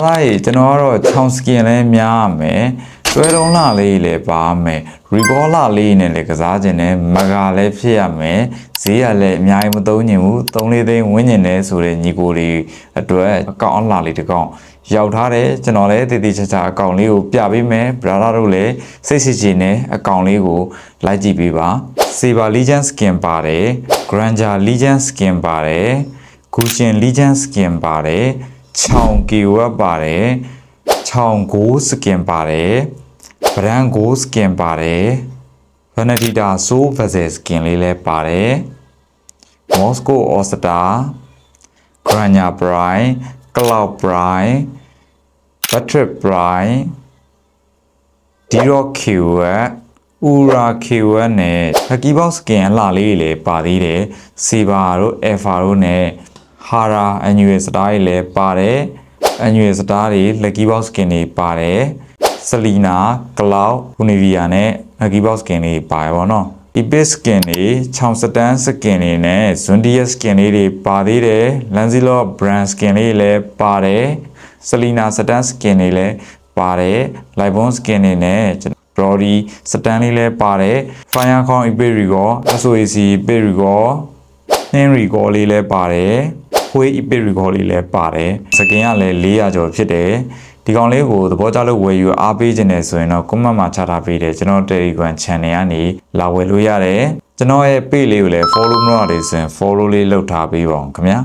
သားကြီးကျွန်တော်ကတော့ချောင်းစကင်လည်းများမယ်တွဲတုံးလှလေးလည်းပါမယ်ရီကောလှလေးနဲ့လည်းကစားခြင်းနဲ့မဂါလည်းဖြစ်ရမယ်ဈေးရလည်းအများကြီးမသုံးညင်ဘူး3-4သိန်းဝန်းကျင်နဲ့ဆိုတဲ့ညီကိုတွေအတွက်အကောင့်အလှလေးတစ်ကောင်ရောက်ထားတယ်ကျွန်တော်လည်းတည်တည်ချာချာအကောင့်လေးကိုပြပေးမယ်ဘရာဒါတို့လည်းစိတ်ရှိချင်တဲ့အကောင့်လေးကိုလိုက်ကြည့်ပေးပါ Saber Legend Skin ပါတယ် Granger Legend Skin ပါတယ် Gushin Legend Skin ပါတယ်ချောင်းကီဝတ်ပါတယ်ချောင်းကို Skin ပါတယ်ဗရန်ကို Skin ပါတယ်ဗနတီတာ Soul Vessel Skin လေးလည်းပါတယ် Moscow All Star Granger Prime Cloud Prime Battery Prime D-Rock Keyword Ura Keyword နဲ့ Lucky Box Skin အလှလေးတွေလည်းပါသေးတယ် Saber တို့ Alpha တို့နဲ့ Hara Annual Star တွေလည်းပါတယ် Annual Star တွေ Lucky Box Skin တွေပါတယ် Selena Cloud Univia နဲ့ Lucky Box Skin တွေပါတယ်ပေါ့နော် Epic Skin တွေချောင်းစတန် Skin တွေနဲ့ Zundia Skin တွေပါသေးတယ် Lancelot Brand Skin တွေလည်းပါတယ် Selena Stan Skin တွေလည်းပါတယ် Livebon Skin တွေနဲ့ Brody Stan လေးလည်းပါတယ် Firecon Epic Record SOAC Epic Record Henry Record လေးလည်းပါတယ်ခွေး Epic Record လေးလည်းပါတယ်စကင်ကလည်း400ကျော်ဖြစ်တယ်ဒီကောင်လေးကိုသဘောကျလို့ဝယ်ယူအားပေးခြင်းနဲ့ဆိုရင်တော့ comment မှာချထားပေးတယ်ကျွန်တော် Telegram channel ကနေလာဝယ်လို့ရတယ်ကျွန်တော်ရဲ့ page လေးကိုလည်း follow မလုပ်ရသေးဆိုရင် follow လေးလုပ်ထားပေးပါဦးခင်ဗျာ